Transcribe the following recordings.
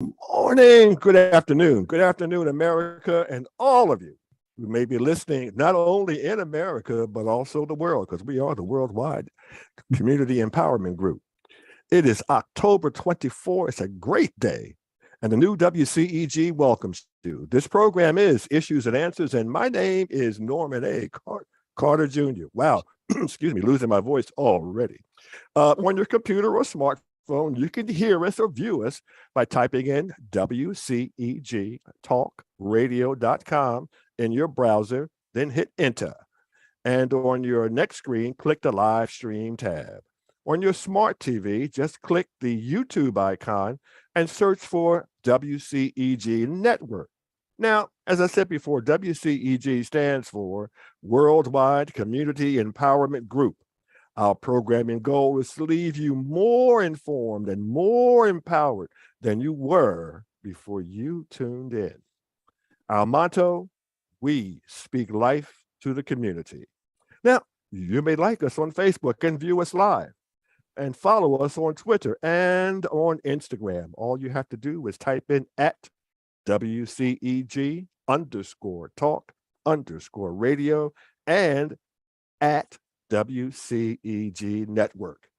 Morning, good afternoon, America, and all of you who may be listening not only in America, but also the world, because we are the worldwide community empowerment group. It is October 24th. It's a great day, and the new WCEG welcomes you. This program is Issues and Answers, and my name is Norman A. Carter Jr. Wow, excuse me, losing my voice already. On your computer or smartphone, you can hear us or view us by typing in WCEGtalkradio.com in your browser, then hit enter. And on your next screen, click the live stream tab. On your smart TV, just click the YouTube icon and search for WCEG Network. Now, as I said before, WCEG stands for Worldwide Community Empowerment Group. Our programming goal is to leave you more informed and more empowered than you were before you tuned in. Our motto, we speak life to the community. Now, you may like us on Facebook and view us live and follow us on Twitter and on Instagram. All you have to do is type in at WCEG_talk_radio and at WCEG Network.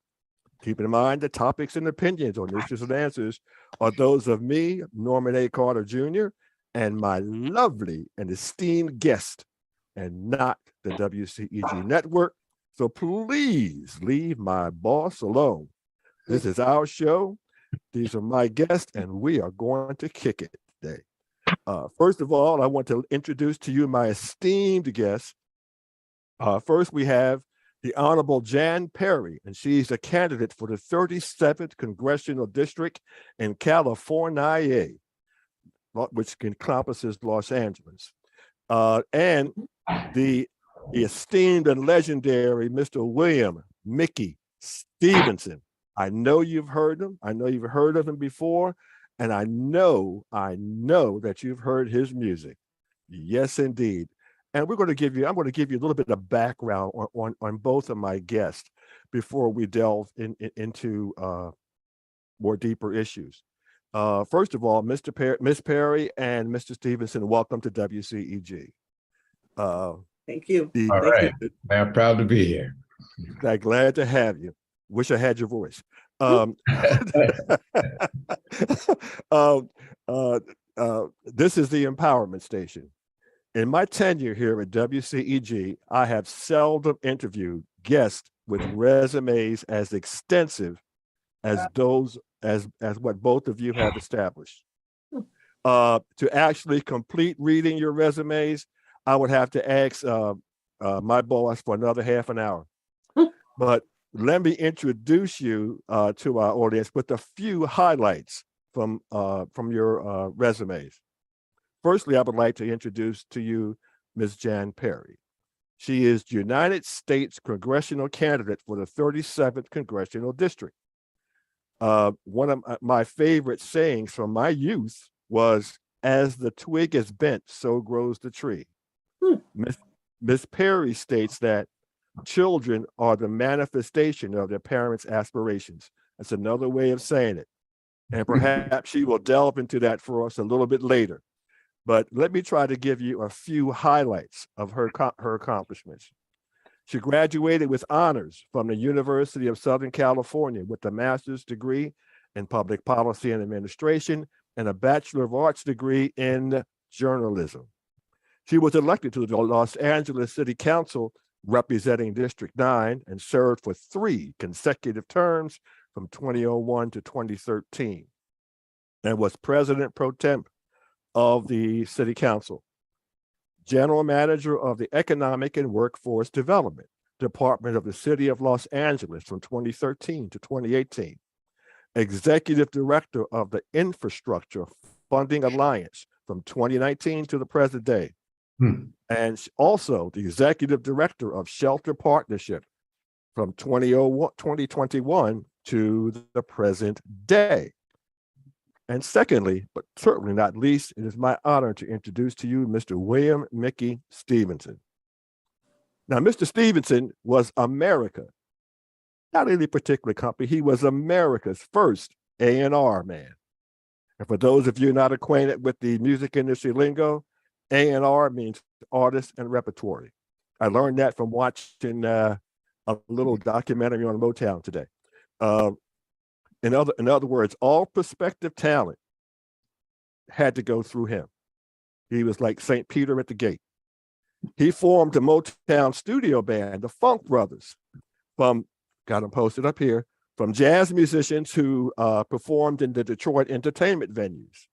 Keep in mind the topics and opinions on Issues and Answers are those of me, Norman A. Carter Jr., and my lovely and esteemed guest, and not the WCEG Network. So please leave my boss alone. This is our show. These are my guests, and we are going to kick it today. First of all, I want to introduce to you my esteemed guests. First, we have the Honorable Jan Perry, and she's a candidate for the 37th Congressional District in California, which encompasses Los Angeles. And the esteemed and legendary Mr. William Mickey Stevenson. I know you've heard him. I know you've heard of him before. And I know that you've heard his music. Yes, indeed. And I'm going to give you a little bit of background on both of my guests before we delve into more deeper issues. First of all, Miss Perry and Mr. Stevenson, welcome to WCEG. Thank you. All right. I'm proud to be here. Glad to have you. Wish I had your voice. This is the Empowerment Station. In my tenure here at WCEG, I have seldom interviewed guests with resumes as extensive as those as what both of you have established. To actually complete reading your resumes, I would have to ask my boss for another half an hour. But let me introduce you to our audience with a few highlights from your resumes. Firstly, I would like to introduce to you Ms. Jan Perry. She is the United States Congressional candidate for the 37th Congressional District. One of my favorite sayings from my youth was, "As the twig is bent, so grows the tree." Ms. Perry states that children are the manifestation of their parents' aspirations. That's another way of saying it. And perhaps she will delve into that for us a little bit later. But let me try to give you a few highlights of her accomplishments. She graduated with honors from the University of Southern California with a master's degree in public policy and administration and a Bachelor of Arts degree in journalism. She was elected to the Los Angeles City Council representing District 9 and served for 3 consecutive terms from 2001 to 2013 and was president pro tem of the City Council, general manager of the Economic and Workforce Development Department of the City of Los Angeles from 2013 to 2018, executive director of the Infrastructure Funding Alliance from 2019 to the present day, and also the executive director of Shelter Partnership from 2021 to the present day. And secondly, but certainly not least, it is my honor to introduce to you Mr. William Mickey Stevenson. Now, Mr. Stevenson was America, not any particular company, he was America's first A&R man. And for those of you not acquainted with the music industry lingo, A&R means artist and repertory. I learned that from watching a little documentary on Motown today. In other words, all prospective talent had to go through him. He was like St. Peter at the gate. He formed a Motown studio band, the Funk Brothers, got them posted up here, from jazz musicians who performed in the Detroit entertainment venues.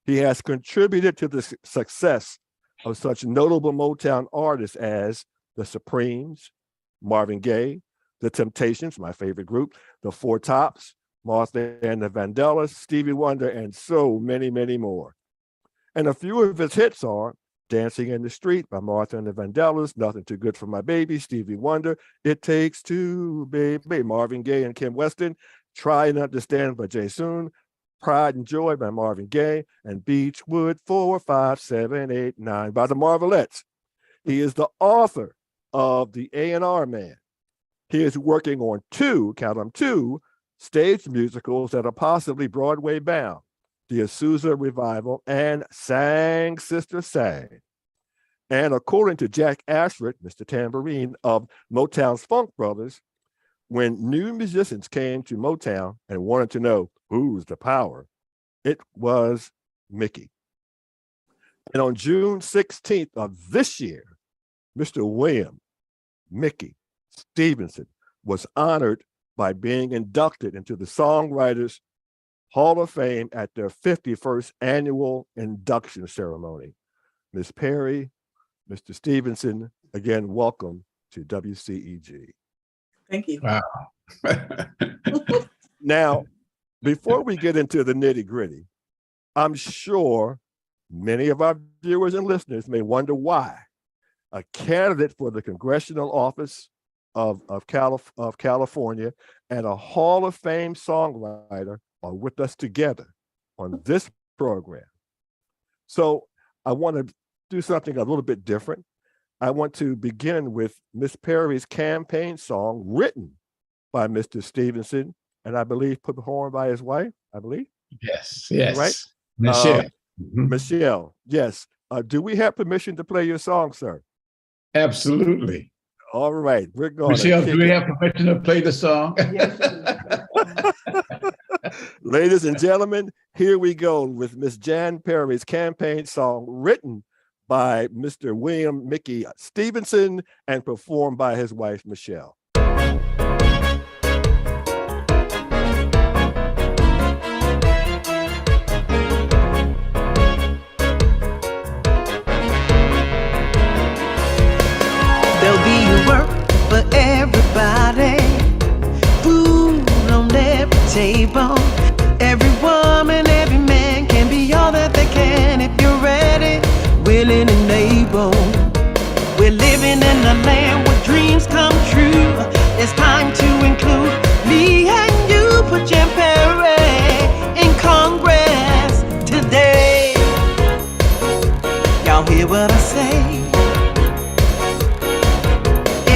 He has contributed to the success of such notable Motown artists as the Supremes, Marvin Gaye, the Temptations, my favorite group, the Four Tops, Martha and the Vandellas, Stevie Wonder, and so many, many more. And a few of his hits are Dancing in the Street by Martha and the Vandellas, Nothing Too Good for My Baby, Stevie Wonder, It Takes Two, Baby, Marvin Gaye and Kim Weston, Try and Understand by Jay Soon, Pride and Joy by Marvin Gaye, and Beechwood 4, 5, 7, 8, 9 by the Marvelettes. He is the author of The A&R Man. He is working on two stage musicals that are possibly Broadway bound, the Azusa Revival and Sang Sister Sang. And according to Jack Ashford, Mr. Tambourine of Motown's Funk Brothers, when new musicians came to Motown and wanted to know who's the power, it was Mickey. And on June 16th of this year, Mr. William Mickey Stevenson was honored by being inducted into the Songwriters Hall of Fame at their 51st annual induction ceremony. Ms. Perry, Mr. Stevenson, again, welcome to WCEG. Thank you. Wow. Now, before we get into the nitty gritty, I'm sure many of our viewers and listeners may wonder why a candidate for the Congressional office of California and a Hall of Fame songwriter are with us together on this program. So I want to do something a little bit different. I want to begin with Miss Perry's campaign song written by Mr. Stevenson, and I believe performed by his wife, I believe. Yes. Right? Michelle. Michelle, yes. Do we have permission to play your song, sir? Absolutely. All right, we're going. Michelle, do we have permission to play the song? Ladies and gentlemen, here we go with Miss Jan Perry's campaign song written by Mr. William Mickey Stevenson and performed by his wife, Michelle. There'll be work for everybody, food on every table. Every woman, every man can be all that they can if you're ready, willing and able. We're living in a land where dreams come true. It's time to include me and you. Put Jan Perry in Congress today. Y'all hear what I say?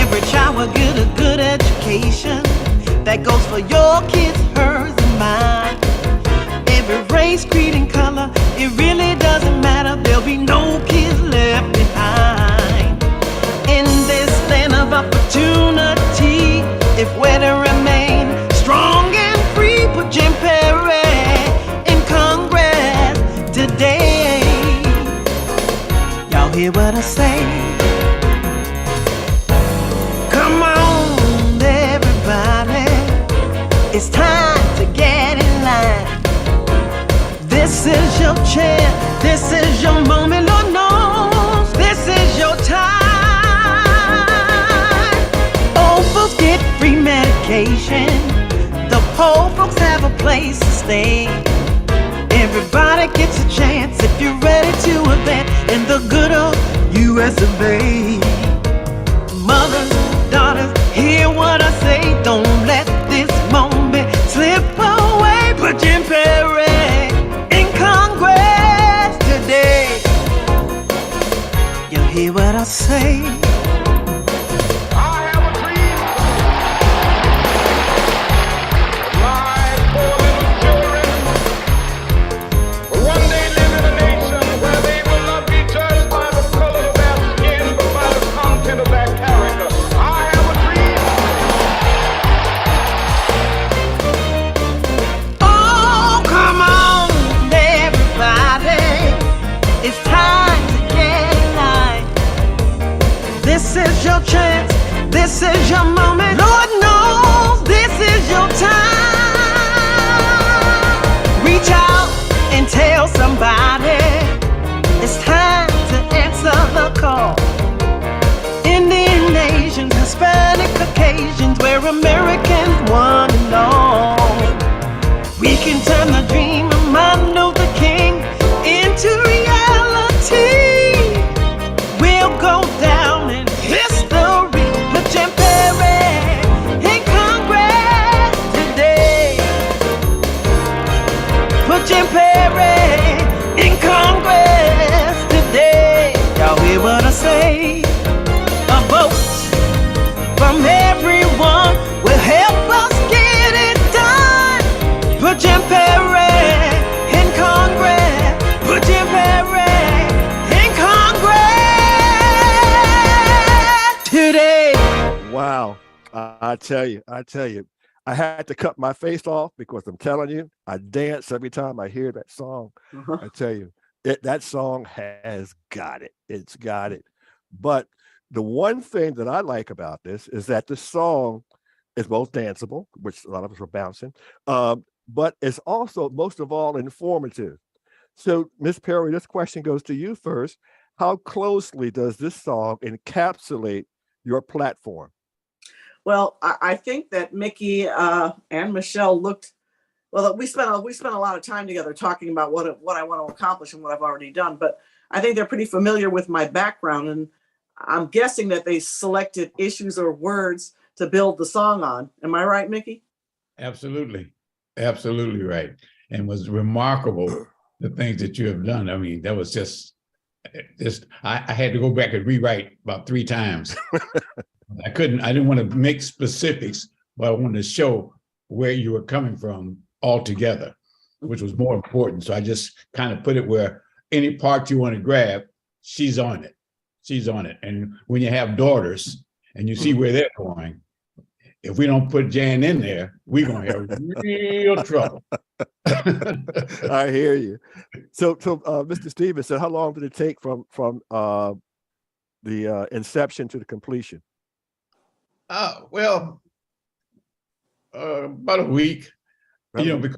Every child will get a good education that goes for your kids, hers, and mine. Every race, creed, and color, it really doesn't matter. There'll be no kids left behind. In this land of opportunity, if we're to remain strong and free, put Jan Perry in Congress today. Y'all hear what I say? Come on, everybody, it's time to get in line. This is your chance, this is your moment, Lord knows, this is your time. Old folks get free medication, the poor folks have a place to stay. Everybody gets a chance if you're ready to advance in the good old US of A. Mothers, daughters, hear what I say. Don't let this moment slip away. Put Jan Perry in Congress today. You hear what I say? I have a dream. Like 4 little children. I tell you, I had to cut my face off because I'm telling you, I dance every time I hear that song. I tell you, that song has got it. It's got it. But the one thing that I like about this is that the song is both danceable, which a lot of us were bouncing, but it's also most of all informative. So, Ms. Perry, this question goes to you first. How closely does this song encapsulate your platform? Well, I think that Mickey and Michelle we spent a lot of time together talking about what I want to accomplish and what I've already done. But I think they're pretty familiar with my background, and I'm guessing that they selected issues or words to build the song on. Am I right, Mickey? Absolutely. Absolutely right. And was remarkable, the things that you have done. I mean, that was just I had to go back and rewrite about 3 times. I didn't want to make specifics, but I wanted to show where you were coming from altogether, which was more important. So I just kind of put it where any part you want to grab, she's on it. She's on it. And when you have daughters and you see where they're going, if we don't put Jan in there, we're going to have real trouble. I hear you. So Mr. Stevenson, how long did it take from the inception to the completion? Well, about a week, because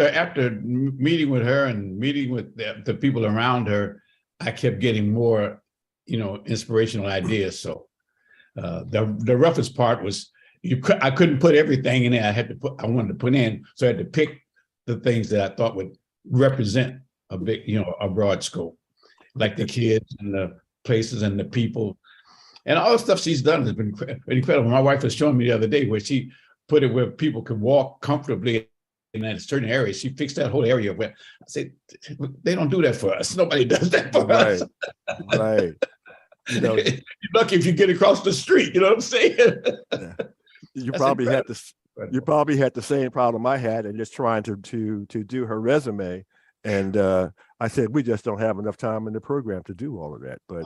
after meeting with her and meeting with the people around her, I kept getting more, inspirational ideas. So the roughest part was I couldn't put everything in there. I wanted to put in, so I had to pick the things that I thought would represent a big, a broad scope, like the kids and the places and the people. And all the stuff she's done has been incredible. My wife was showing me the other day where she put it where people could walk comfortably in a certain area. She fixed that whole area where I said, they don't do that for us. Nobody does that for us. Right. You're lucky if you get across the street. You know what I'm saying? Yeah. You probably had the same problem I had in just trying to do her resume. And I said, we just don't have enough time in the program to do all of that. But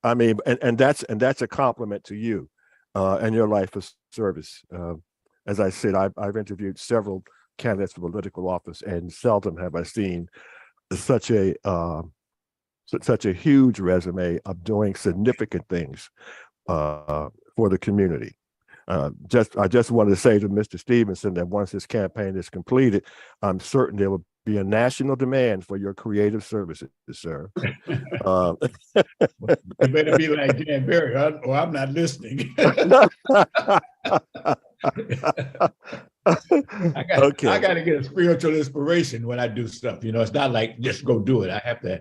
I mean, and that's a compliment to you and your life of service. As I said, I've interviewed several candidates for political office, and seldom have I seen such a huge resume of doing significant things for the community. I just wanted to say to Mr. Stevenson that once this campaign is completed, I'm certain there will be a national demand for your creative services, sir. You better be like Dan Barry, or I'm not listening. I got to get a spiritual inspiration when I do stuff. It's not like just go do it. I have to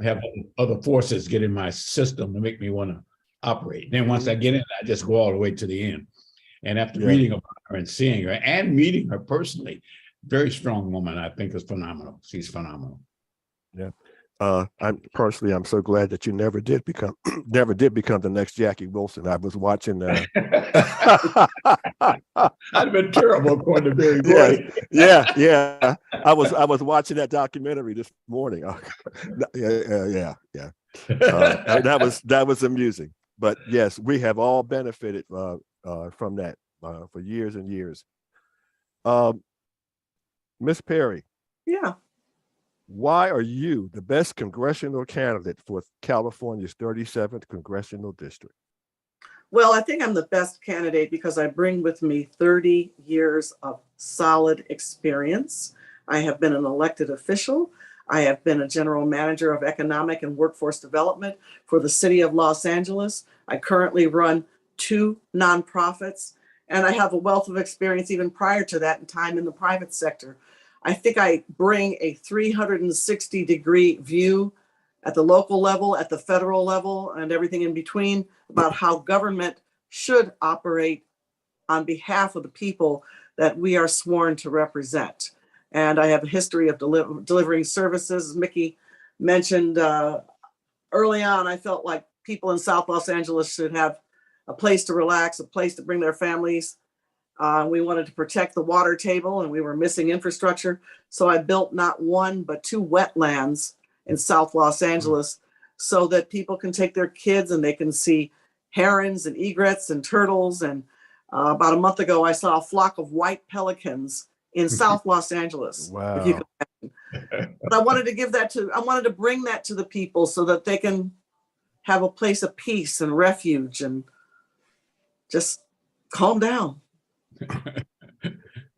have other forces get in my system to make me want to operate. Then once I get in, I just go all the way to the end. And after reading about her and seeing her and meeting her personally, very strong woman, I think is phenomenal. She's phenomenal. Yeah. I'm so glad that you never did become the next Jackie Wilson. I was watching I'd have been terrible according to Barry Boy. Yeah. I was watching that documentary this morning. Yeah. That was amusing. But yes, we have all benefited from that for years and years. Miss Perry. Yeah. Why are you the best congressional candidate for California's 37th congressional district? Well, I think I'm the best candidate because I bring with me 30 years of solid experience. I have been an elected official. I have been a general manager of economic and workforce development for the city of Los Angeles. I currently run 2 nonprofits, and I have a wealth of experience even prior to that and time in the private sector. I think I bring a 360-degree view at the local level, at the federal level, and everything in between about how government should operate on behalf of the people that we are sworn to represent. And I have a history of delivering services. As Mickey mentioned early on, I felt like people in South Los Angeles should have a place to relax, a place to bring their families. We wanted to protect the water table, and we were missing infrastructure. So I built not 1, but 2 wetlands in South Los Angeles so that people can take their kids and they can see herons and egrets and turtles and About a month ago, I saw a flock of white pelicans in South Los Angeles. Wow. If you can imagine. But I wanted to bring that to the people so that they can have a place of peace and refuge and just calm down.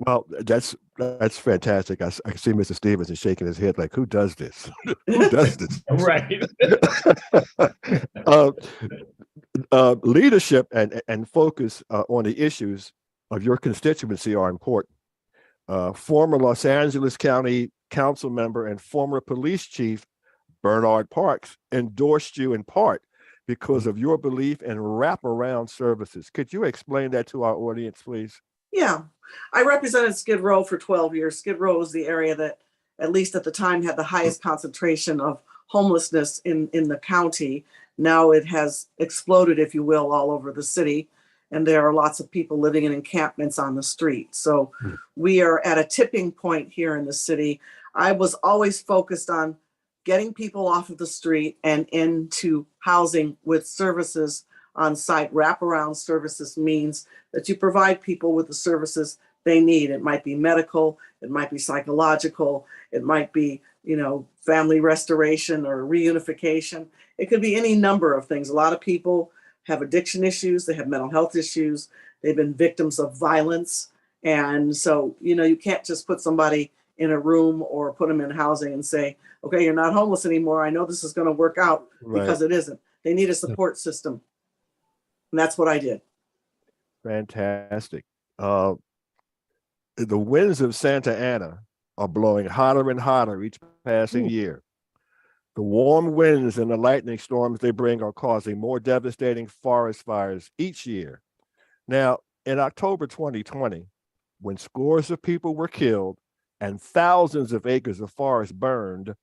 Well, that's fantastic. I see Mr. Stevenson shaking his head like, who does this? Who does this? Right. Leadership and focus on the issues of your constituency are important. Former Los Angeles County Council member and former police chief Bernard Parks endorsed you in part because of your belief in wraparound services. Could you explain that to our audience, please? Yeah, I represented Skid Row for 12 years. Skid Row was the area that, at least at the time, had the highest concentration of homelessness in the county. Now it has exploded, if you will, all over the city. And there are lots of people living in encampments on the street. So we are at a tipping point here in the city. I was always focused on getting people off of the street and into housing with services on site. Wraparound services means that you provide people with the services they need. It might be medical, it might be psychological, it might be, family restoration or reunification. It could be any number of things. A lot of people have addiction issues, they have mental health issues, they've been victims of violence. And so, you can't just put somebody in a room or put them in housing and say, okay, you're not homeless anymore. I know this is going to work out, because it isn't. They need a support system. And that's what I did. Fantastic. The winds of Santa Ana are blowing hotter and hotter each passing year. The warm winds and the lightning storms they bring are causing more devastating forest fires each year. Now, in October 2020, when scores of people were killed and thousands of acres of forest burned,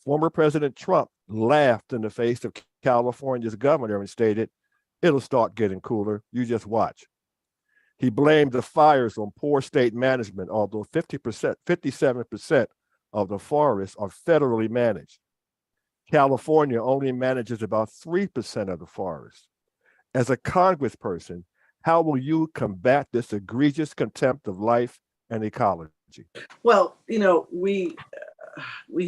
former President Trump laughed in the face of California's governor and stated, "It'll start getting cooler, you just watch." He blamed the fires on poor state management, although 57% of the forests are federally managed. California only manages about 3% of the forest. As a congressperson, how will you combat this egregious contempt of life and ecology? Well, we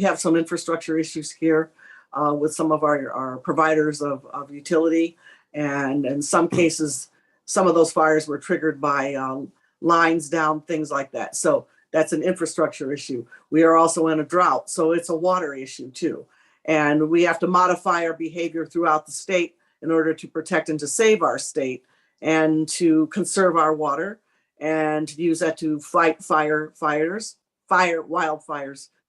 have some infrastructure issues here with some of our providers of utility. And in some cases, some of those fires were triggered by lines down, things like that. So that's an infrastructure issue. We are also in a drought, so it's a water issue too. And we have to modify our behavior throughout the state in order to protect and to save our state and to conserve our water and to use that to fight wildfires,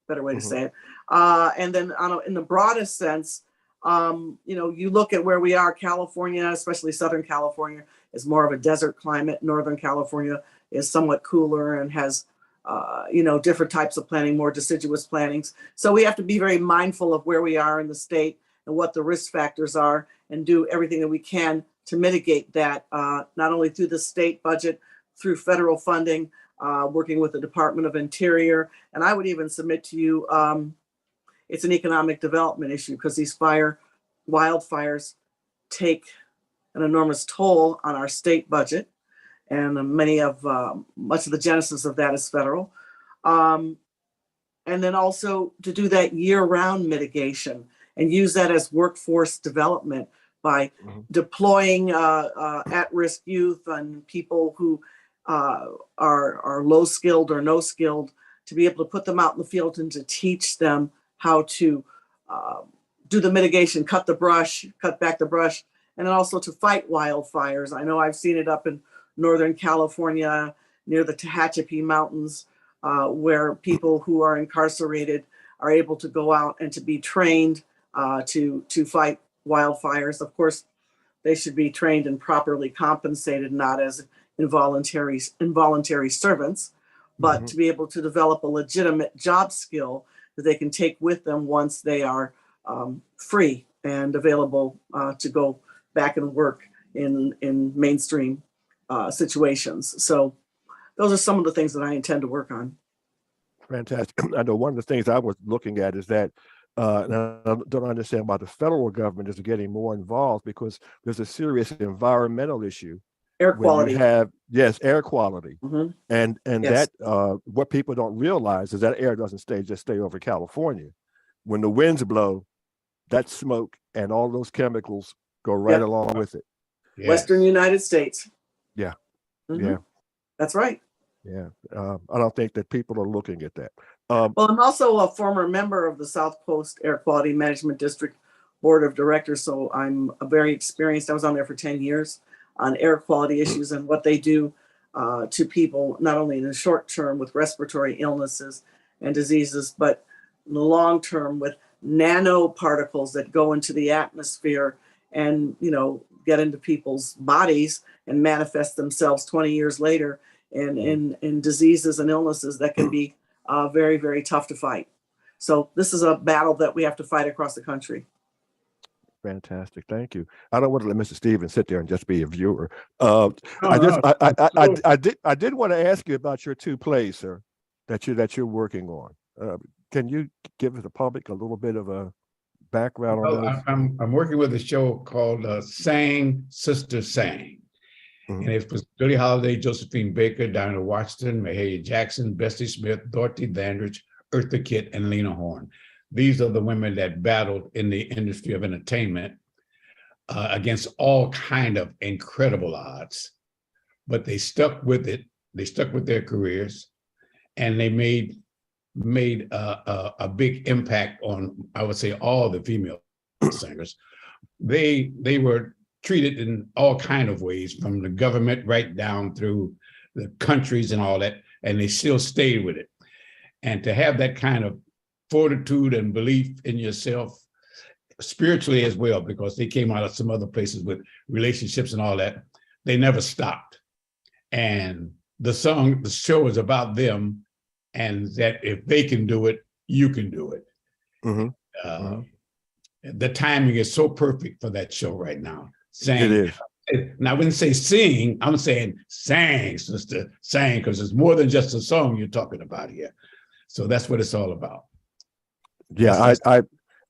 better way to say it. And then in the broadest sense, you look at where we are. California, especially Southern California, is more of a desert climate. Northern California is somewhat cooler and has different types of planting, more deciduous plantings. So we have to be very mindful of where we are in the state and what the risk factors are, and do everything that we can to mitigate that, not only through the state budget, through federal funding, working with the Department of Interior. And I would even submit to you, it's an economic development issue, because these wildfires take an enormous toll on our state budget. And much of the genesis of that is federal. And then also to do that year-round mitigation and use that as workforce development by deploying at-risk youth and people who are low-skilled or no-skilled, to be able to put them out in the field and to teach them how to do the mitigation, cut back the brush, and then also to fight wildfires. I know I've seen it up in Northern California near the Tehachapi Mountains, where people who are incarcerated are able to go out and to be trained to fight wildfires. Of course, they should be trained and properly compensated, not as involuntary servants, but to be able to develop a legitimate job skill that they can take with them once they are free and available to go back and work in mainstream situations. So those are some of the things that I intend to work on. Fantastic. I know one of the things I was looking at is that and I don't understand why the federal government is getting more involved, because there's a serious environmental issue Air when quality. you have, yes, air quality. Mhm. And Yes. that what people don't realize is that air doesn't just stay over California. When the winds blow, that smoke and all those chemicals go right Yep. along with it. Yes. Western United States. Yeah. Mhm. Yeah. That's right. Yeah. I don't think that people are looking at that. Well, I'm also a former member of the South Coast Air Quality Management District Board of Directors, so I'm very experienced. I was on there for 10 years on air quality issues and what they do to people, not only in the short term with respiratory illnesses and diseases, but in the long term with nanoparticles that go into the atmosphere and, get into people's bodies and manifest themselves 20 years later in diseases and illnesses that can be very, very tough to fight. So this is a battle that we have to fight across the country. Fantastic. Thank you. I don't want to let Mr. Stevens sit there and just be a viewer. No, I did want to ask you about your two plays, sir, that you're working on. Can you give the public a little bit of a background on those? I'm working with a show called Sang Sister Sang. Mhm. And it was Billie Holiday, Josephine Baker, Dinah Washington, Mahalia Jackson, Bessie Smith, Dorothy Dandridge, Eartha Kitt, and Lena Horne. These are the women that battled in the industry of entertainment against all kind of incredible odds, but they stuck with it. They stuck with their careers, and they made a big impact on, I would say, all the female singers. They were treated in all kind of ways, from the government right down through the countries and all that, and they still stayed with it. And to have that kind of fortitude and belief in yourself, spiritually as well, because they came out of some other places with relationships and all that, they never stopped. And the show is about them, and that if they can do it, you can do it. Mm-hmm. The timing is so perfect for that show right now. It is. And I wouldn't say sing, I'm saying sang, sister, sang, because it's more than just a song you're talking about here. So that's what it's all about. Yeah,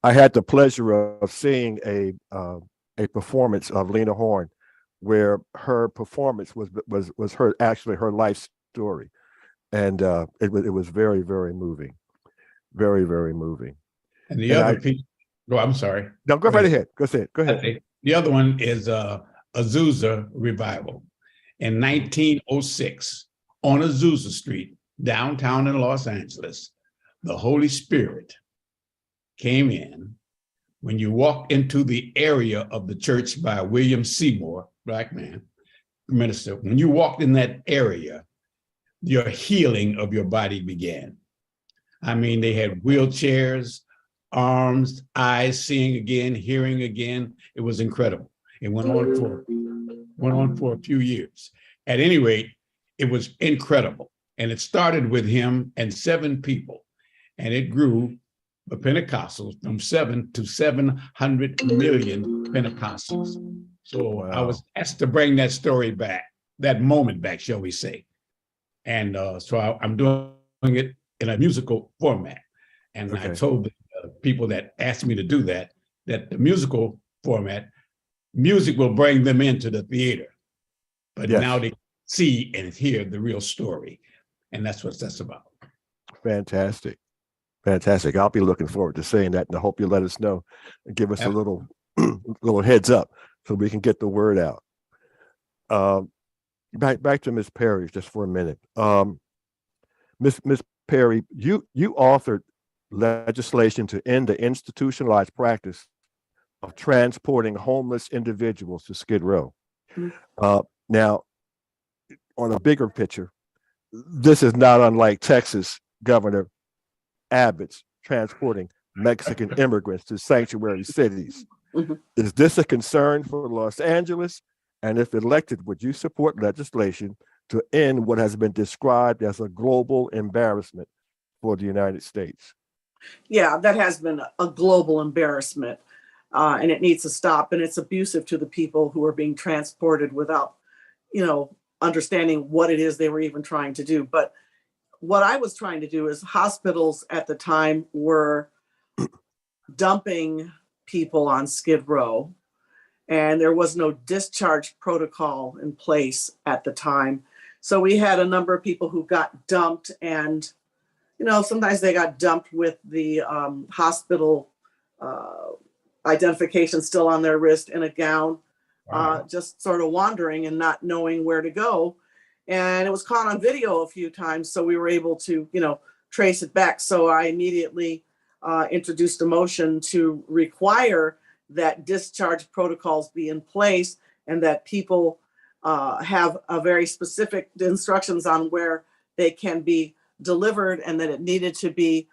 I had the pleasure of seeing a performance of Lena Horne, where her performance was her life story, and it was very, very moving, very, very moving. And the other piece, I'm sorry. No, go right ahead. Go ahead. Okay. The other one is Azusa Revival. In 1906, on Azusa Street, downtown in Los Angeles, the Holy Spirit came in. When you walk into the area of the church by William Seymour, black man, minister, when you walked in that area, your healing of your body began. I mean, they had wheelchairs, arms, eyes, seeing again, hearing again. It was incredible. It went on for a few years. At any rate, it was incredible. And it started with him and 7 people. And it grew, the Pentecostals, from 7 to 700 million Pentecostals. So wow. I was asked to bring that story back, that moment back, shall we say. And so I'm doing it in a musical format. And okay. I told the people that asked me to do that the musical format, music will bring them into the theater. But yes. Now they see and hear the real story. And that's what that's about. Fantastic. Fantastic. I'll be looking forward to seeing that, and I hope you let us know and give us a little heads up so we can get the word out. Back to Ms. Perry just for a minute. Ms. Perry, you authored legislation to end the institutionalized practice of transporting homeless individuals to Skid Row. Mm-hmm. Now, on a bigger picture, this is not unlike Texas Governor Abbott's transporting Mexican immigrants to sanctuary cities. Mm-hmm. Is this a concern for Los Angeles? And if elected, would you support legislation to end what has been described as a global embarrassment for the United States? Yeah, that has been a global embarrassment, and it needs to stop. And it's abusive to the people who are being transported without, understanding what it is they were even trying to do. But what I was trying to do is hospitals at the time were dumping people on Skid Row and there was no discharge protocol in place at the time. So we had a number of people who got dumped, and sometimes they got dumped with the hospital identification still on their wrist in a gown, just sort of wandering and not knowing where to go. And it was caught on video a few times, so we were able to, trace it back. So I immediately introduced a motion to require that discharge protocols be in place, and that people have a very specific instructions on where they can be delivered, and that it needed to be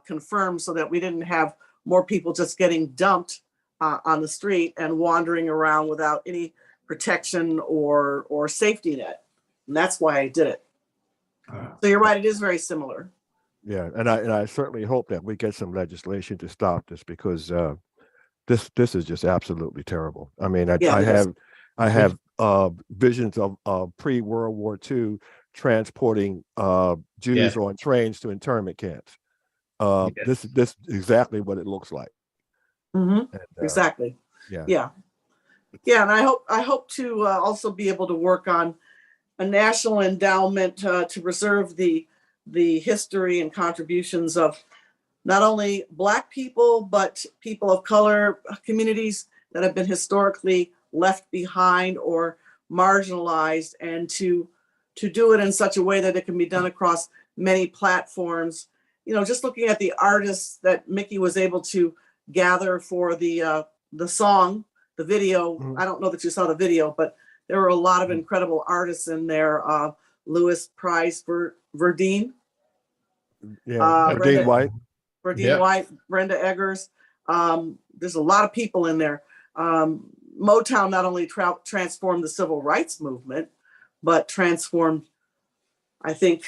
confirmed, so that we didn't have more people just getting dumped on the street and wandering around without any protection or safety net. And that's why I did it. So you're right, it is very similar. Yeah, and I certainly hope that we get some legislation to stop this, because this is just absolutely terrible. I mean, I have visions of pre-World War II transporting Jews on trains to internment camps. This is exactly what it looks like. And, exactly. Yeah. And I hope to also be able to work on a national endowment to preserve the history and contributions of not only Black people, but people of color, communities that have been historically left behind or marginalized, and to do it in such a way that it can be done across many platforms. Just looking at the artists that Mickey was able to gather for the song, the video. I don't know that you saw the video, but there were a lot of incredible artists in there. Louis Price, Verdine. Verdine White. Verdine White, Brenda Eggers. There's a lot of people in there. Motown not only transformed the civil rights movement, but transformed, I think,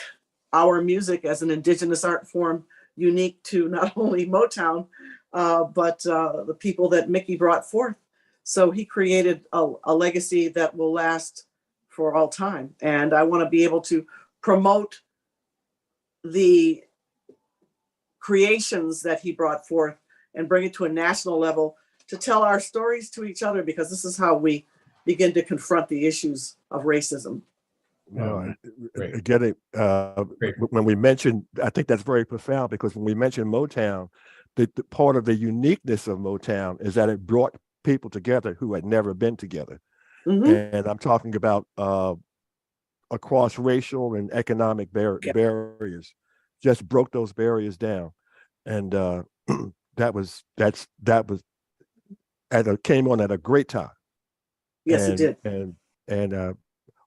our music as an indigenous art form unique to not only Motown, but the people that Mickey brought forth. So he created a legacy that will last for all time. And I want to be able to promote the creations that he brought forth and bring it to a national level to tell our stories to each other, because this is how we begin to confront the issues of racism. Again, when we mention, I think that's very profound, because when we mention Motown, the part of the uniqueness of Motown is that it brought people together who had never been together. And I'm talking about across racial and economic barriers, just broke those barriers down. And that came on at a great time. Yes, it did. And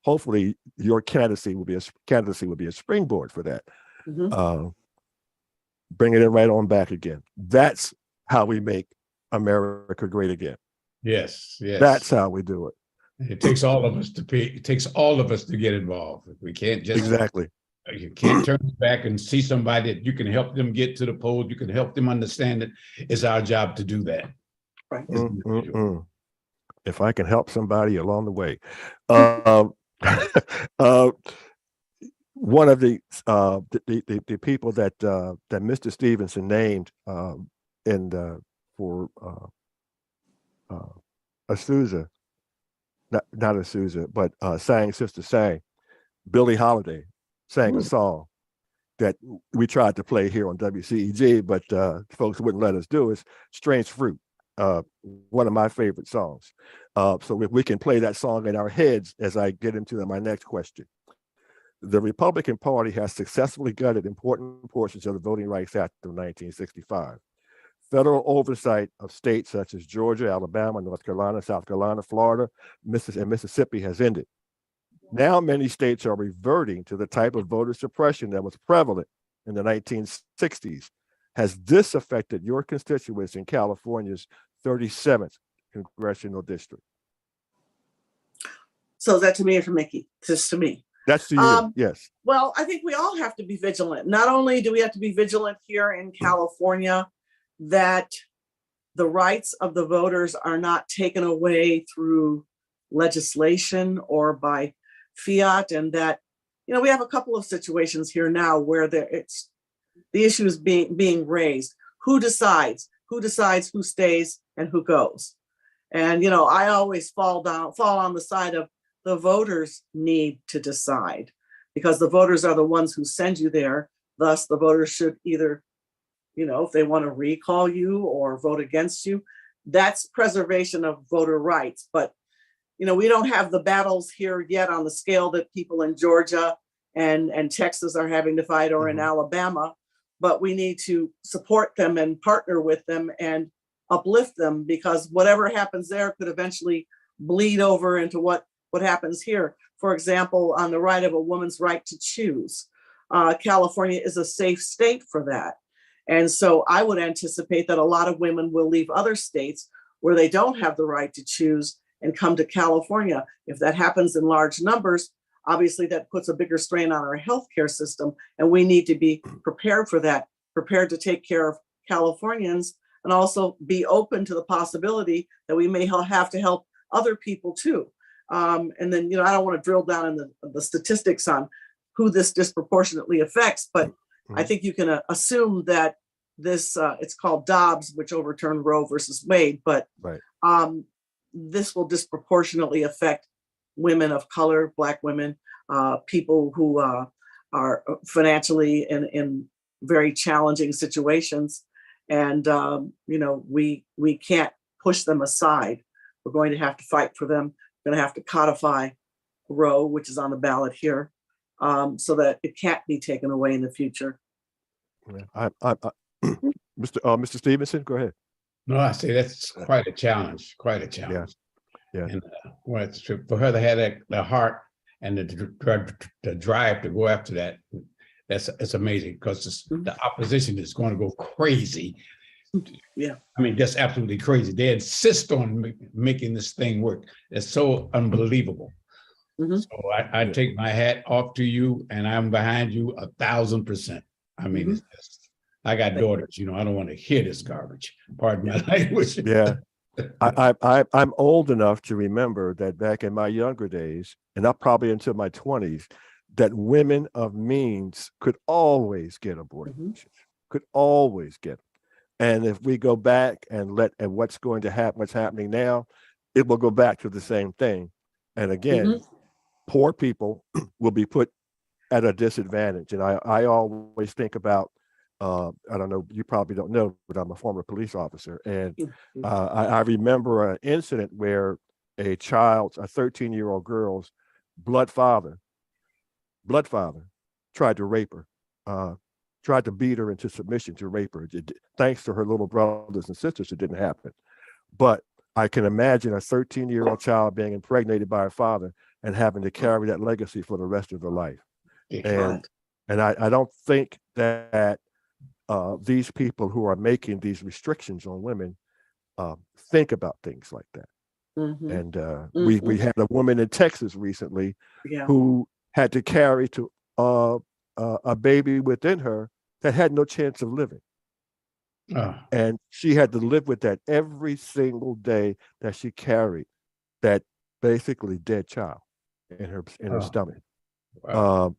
hopefully your candidacy will be a springboard for that. Bringing it right on back again. That's how we make America great again. Yes. That's how we do it. It takes all of us to get involved. We can't just you can't turn back and see somebody that you can help them get to the polls. You can help them understand it. It's our job to do that. Right. If I can help somebody along the way. One of the people that Mr. Stevenson named for Azusa, not Azusa, but Sang Sister Sang, Billie Holiday sang a song that we tried to play here on WCEG, but folks wouldn't let us do it. Strange Fruit, one of my favorite songs. So if we can play that song in our heads as I get into my next question. The Republican Party has successfully gutted important portions of the Voting Rights Act of 1965. Federal oversight of states such as Georgia, Alabama, North Carolina, South Carolina, Florida, and Mississippi has ended. Now many states are reverting to the type of voter suppression that was prevalent in the 1960s. Has this affected your constituents in California's 37th Congressional District? So is that to me or to Mickey? Just to me. That's to you, yes. Well, I think we all have to be vigilant. Not only do we have to be vigilant here in California that the rights of the voters are not taken away through legislation or by fiat, and that, we have a couple of situations here now where the issue is being raised. Who decides who stays and who goes? And, you know, I always fall on the side of the voters need to decide, because the voters are the ones who send you there. Thus, the voters should either, you know, if they want to recall you or vote against you, that's preservation of voter rights. But, you know, we don't have the battles here yet on the scale that people in Georgia and Texas are having to fight, or in Alabama, but we need to support them and partner with them and uplift them, because whatever happens there could eventually bleed over into what happens here. For example, on the right of a woman's right to choose, California is a safe state for that. And so I would anticipate that a lot of women will leave other states where they don't have the right to choose and come to California. If that happens in large numbers, obviously that puts a bigger strain on our healthcare system, and we need to be prepared for that, prepared to take care of Californians, and also be open to the possibility that we may have to help other people too. And then, you know, I don't want to drill down in the statistics on who this disproportionately affects, but I think you can assume that this, it's called Dobbs, which overturned Roe versus Wade, but this will disproportionately affect women of color, Black women, people who are financially in very challenging situations. And, you know, we can't push them aside. We're going to have to fight for them. We're going to have to codify Roe, which is on the ballot here, so that it can't be taken away in the future. Mr. Stevenson, go ahead. No, I say that's quite a challenge, quite a challenge. Yeah. And for her to have the heart and the drive to go after that, it's amazing, because the opposition is going to go crazy. Yeah. I mean, just absolutely crazy. They insist on making this thing work. It's so unbelievable. So I take my hat off to you, and I'm behind you 1,000%. I mean, it's just, I got daughters, you know, I don't want to hear this garbage. Pardon my language. Yeah. I'm old enough to remember that back in my younger days, and up probably into my 20s, that women of means could always get abortions, could always get them. And if we go back and what's going to happen, what's happening now, it will go back to the same thing. And again, poor people will be put at a disadvantage. And I always think about, I don't know, you probably don't know, but I'm a former police officer. And I remember an incident where a 13-year-old girl's blood father tried to rape her, tried to beat her into submission to rape her. Thanks to her little brothers and sisters, it didn't happen. But I can imagine a 13-year-old child being impregnated by her father and having to carry that legacy for the rest of her life. And I don't think that these people who are making these restrictions on women think about things like that. And we had a woman in Texas recently who had to carry a baby within her that had no chance of living. And she had to live with that every single day that she carried that basically dead child in her stomach. Wow.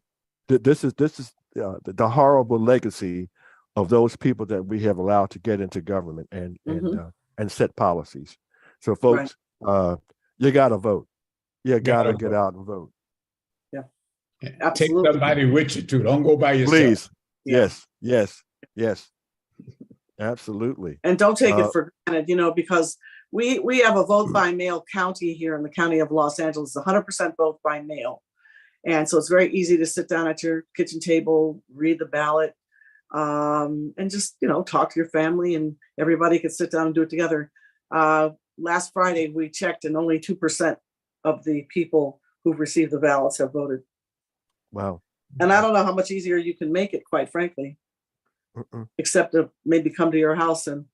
This is the horrible legacy of those people that we have allowed to get into government and set policies. So folks, you got to vote. You got to get out and vote. Yeah, absolutely. Take somebody with you too. Don't go by yourself. Please. Yes. Absolutely. And don't take it for granted, you know, because we have a vote by mail county here in the county of Los Angeles, 100% vote by mail. And so it's very easy to sit down at your kitchen table, read the ballot, and just, you know, talk to your family, and everybody could sit down and do it together. Last Friday, we checked, and only 2% of the people who've received the ballots have voted. Wow. And I don't know how much easier you can make it, quite frankly, except to maybe come to your house and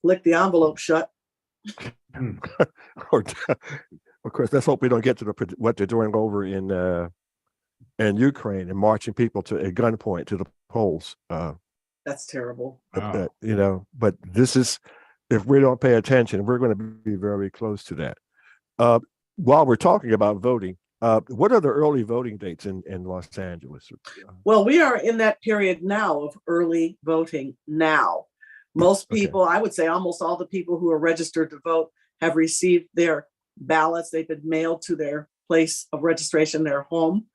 lick the envelope shut. Of course, let's hope we don't get to what they're doing over in Ukraine and marching people at gunpoint to the polls. That's terrible. You know, but this is, if we don't pay attention, we're going to be very close to that. While we're talking about voting, what are the early voting dates in Los Angeles? Well, we are in that period now of early voting now. Most people, I would say almost all the people who are registered to vote have received their ballots. They've been mailed to their place of registration, their home.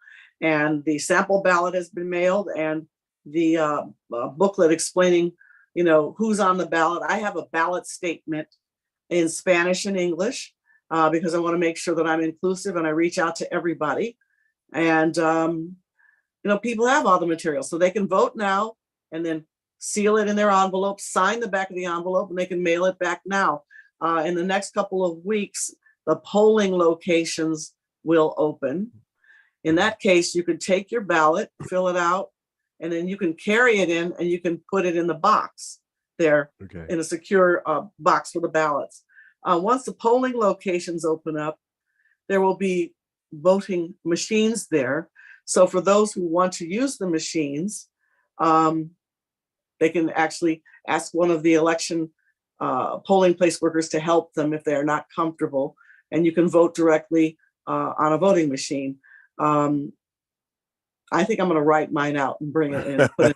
And the sample ballot has been mailed, and the booklet explaining, who's on the ballot. I have a ballot statement in Spanish and English because I want to make sure that I'm inclusive and I reach out to everybody. And, people have all the material, so they can vote now and then seal it in their envelope, sign the back of the envelope, and they can mail it back now. In the next couple of weeks, the polling locations will open. In that case, you can take your ballot, fill it out, and then you can carry it in and you can put it in the box there, in a secure box for the ballots. Once the polling locations open up, there will be voting machines there. So for those who want to use the machines, they can actually ask one of the election polling place workers to help them if they're not comfortable, and you can vote directly on a voting machine. I think I'm going to write mine out and bring it in. Put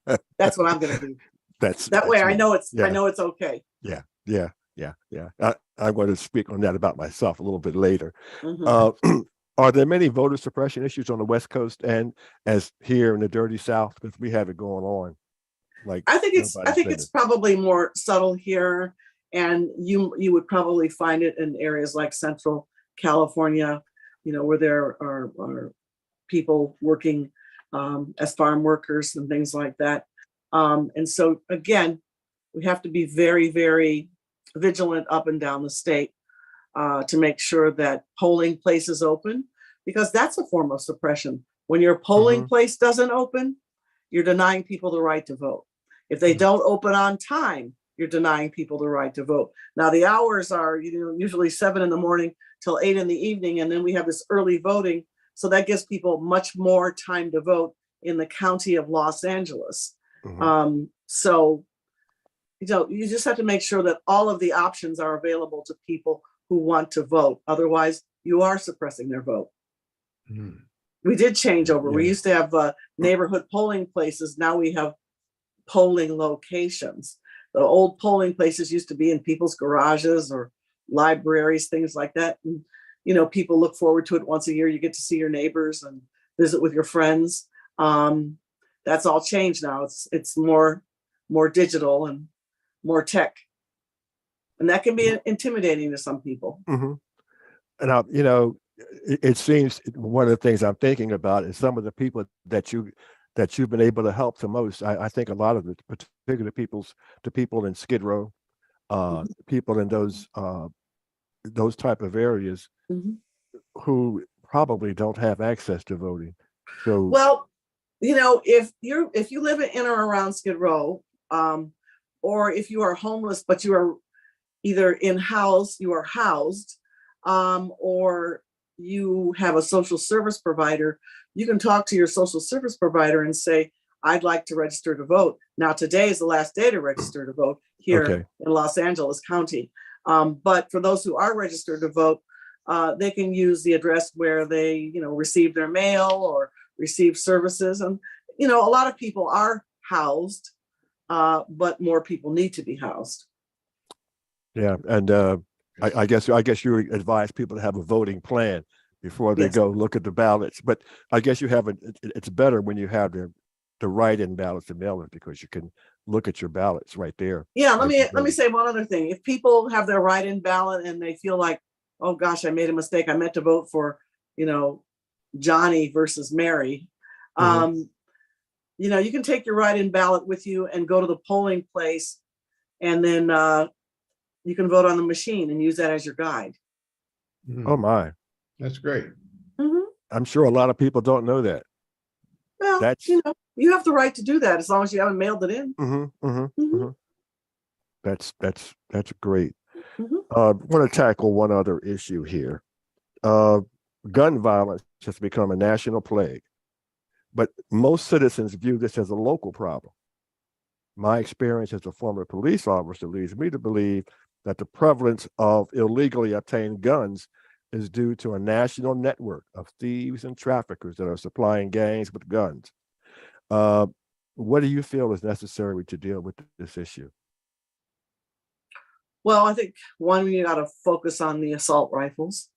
it that's what I'm going to do. That way I know it's okay. Yeah. I'm going to speak on that about myself a little bit later. Are there many voter suppression issues on the West Coast and as here in the dirty South? Because we have it going on. I think it's probably more subtle here, and you would probably find it in areas like Central California, where there are people working as farm workers and things like that. And so again, we have to be very, very vigilant up and down the state to make sure that polling places open, because that's a form of suppression. When your polling place doesn't open, you're denying people the right to vote. If they don't open on time, you're denying people the right to vote. Now the hours are, usually 7 a.m. till 8 p.m. And then we have this early voting. So that gives people much more time to vote in the county of Los Angeles. So, you just have to make sure that all of the options are available to people who want to vote. Otherwise, you are suppressing their vote. We did change over. We used to have neighborhood polling places. Now we have polling locations. The old polling places used to be in people's garages or libraries, things like that. And, people look forward to it once a year. You get to see your neighbors and visit with your friends. That's all changed now. It's more digital and more tech. And that can be intimidating to some people. And, it seems one of the things I'm thinking about is some of the people that you've been able to help the most. I think a lot of the particular people in Skid Row, people in those type of areas who probably don't have access to voting. So, well, if you live in or around Skid Row, or if you are homeless but you are either you are housed, or you have a social service provider, you can talk to your social service provider and say, I'd like to register to vote. Now, today is the last day to register to vote here in Los Angeles County. But for those who are registered to vote, they can use the address where they, receive their mail or receive services. And, a lot of people are housed, but more people need to be housed. Yeah. And I guess you advise people to have a voting plan before they go look at the ballots. But I guess it's better when you have the write-in ballots and mail it, because you can look at your ballots right there. Yeah, let me say one other thing. If people have their write-in ballot and they feel like, oh gosh, I made a mistake, I meant to vote for, Johnny versus Mary. You can take your write-in ballot with you and go to the polling place, and then you can vote on the machine and use that as your guide. Oh my, that's great. I'm sure a lot of people don't know that. Well, you have the right to do that as long as you haven't mailed it in. That's great. I want to tackle one other issue here. Gun violence has become a national plague, but most citizens view this as a local problem. My experience as a former police officer leads me to believe that the prevalence of illegally obtained guns is due to a national network of thieves and traffickers that are supplying gangs with guns. What do you feel is necessary to deal with this issue? Well, I think one, you got to focus on the assault rifles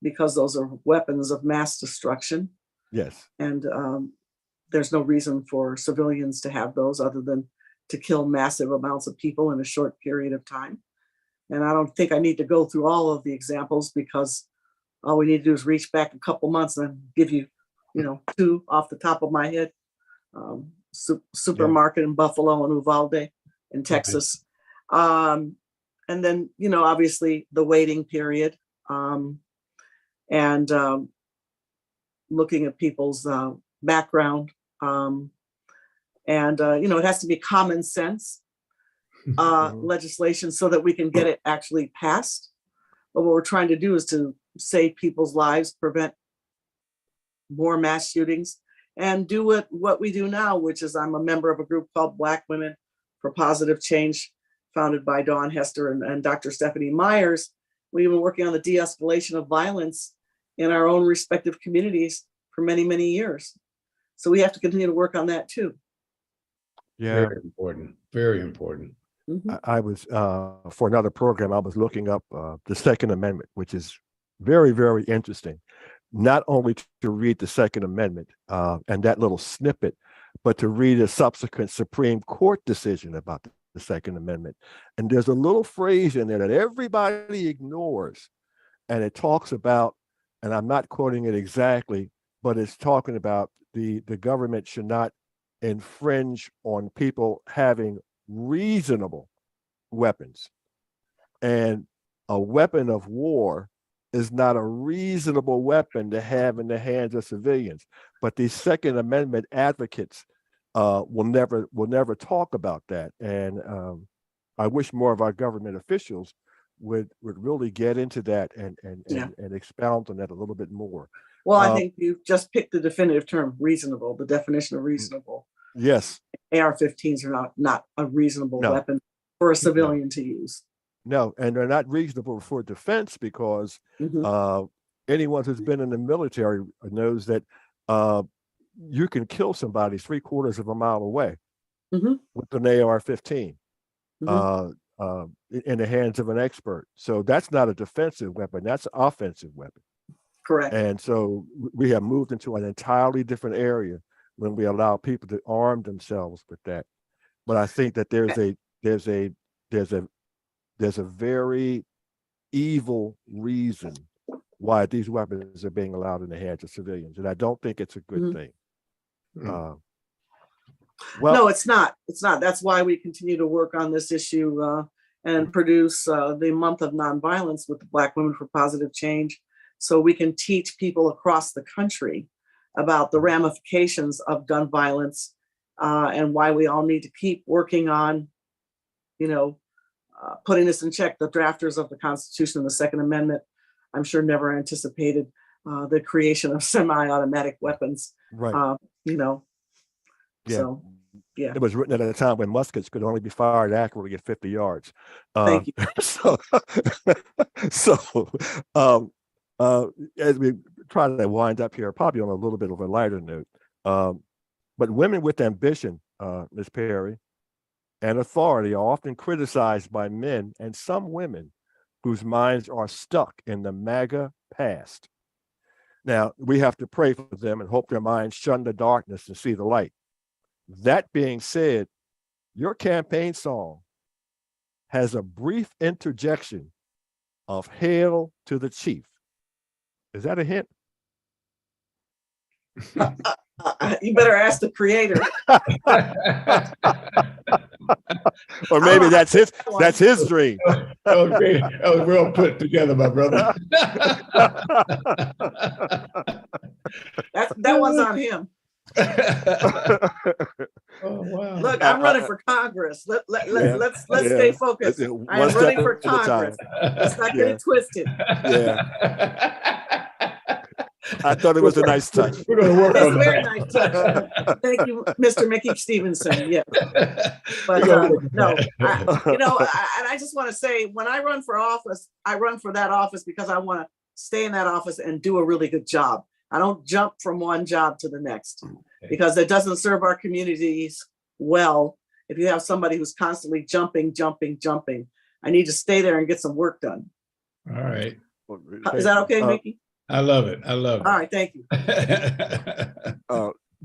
because those are weapons of mass destruction. Yes. And there's no reason for civilians to have those other than to kill massive amounts of people in a short period of time. And I don't think I need to go through all of the examples because all we need to do is reach back a couple months and give you, two off the top of my head. Supermarket in Buffalo and Uvalde in Texas. And then, obviously the waiting period and looking at people's background. It has to be common sense legislation so that we can get it actually passed. But what we're trying to do is to save people's lives, prevent more mass shootings, and do what we do now, which is I'm a member of a group called Black Women for Positive Change, founded by Dawn Hester and Dr. Stephanie Myers. We've been working on the de-escalation of violence in our own respective communities for many, many years. So we have to continue to work on that too. Yeah. Very important. Very important. Mm-hmm. I was, for another program, I was looking up the Second Amendment, which is very, very interesting. Not only to read the Second Amendment and that little snippet, but to read a subsequent Supreme Court decision about the Second Amendment. And there's a little phrase in there that everybody ignores. And it talks about, and I'm not quoting it exactly, but it's talking about the government should not infringe on people having reasonable weapons. And a weapon of war is not a reasonable weapon to have in the hands of civilians. But these Second Amendment advocates will never talk about that. And I wish more of our government officials would really get into that and expound on that a little bit more. Well, I think you just picked the definitive term, reasonable, the definition of reasonable. Yes. AR-15s are not a reasonable weapon for a civilian to use. No, and they're not reasonable for defense because anyone who's been in the military knows that you can kill somebody 3/4 of a mile away with an AR-15 in the hands of an expert. So that's not a defensive weapon, that's an offensive weapon. Correct. And so we have moved into an entirely different area when we allow people to arm themselves with that. But I think that there's a very evil reason why these weapons are being allowed in the hands of civilians, and I don't think it's a good thing. Well, no, it's not. It's not. That's why we continue to work on this issue and produce the month of nonviolence with the Black Women for Positive Change, so we can teach people across the country about the ramifications of gun violence and why we all need to keep working on, putting this in check. The drafters of the Constitution and the Second Amendment, I'm sure, never anticipated the creation of semi-automatic weapons. Right. So, yeah. It was written at a time when muskets could only be fired accurately at 50 yards. Thank you. As we try to wind up here, probably on a little bit of a lighter note, but women with ambition, Ms. Perry, and authority are often criticized by men and some women whose minds are stuck in the MAGA past. Now, we have to pray for them and hope their minds shun the darkness and see the light. That being said, your campaign song has a brief interjection of "Hail to the Chief." Is that a hint? You better ask the creator. Or maybe that's his dream. Okay, that was well put together, my brother. That one's on him. Oh, wow. Look, I'm running for Congress. Let's stay focused. I am running for Congress. Let's not get it twisted. Yeah. I thought it was a nice touch. We're going to work on It's a very nice touch. Thank you, Mr. Mickey Stevenson. Yeah. But no, and I just want to say, when I run for office, I run for that office because I want to stay in that office and do a really good job. I don't jump from one job to the next because it doesn't serve our communities well if you have somebody who's constantly jumping. I need to stay there and get some work done. All right. Is that okay, Mickey? I love it. I love it. All right, thank you.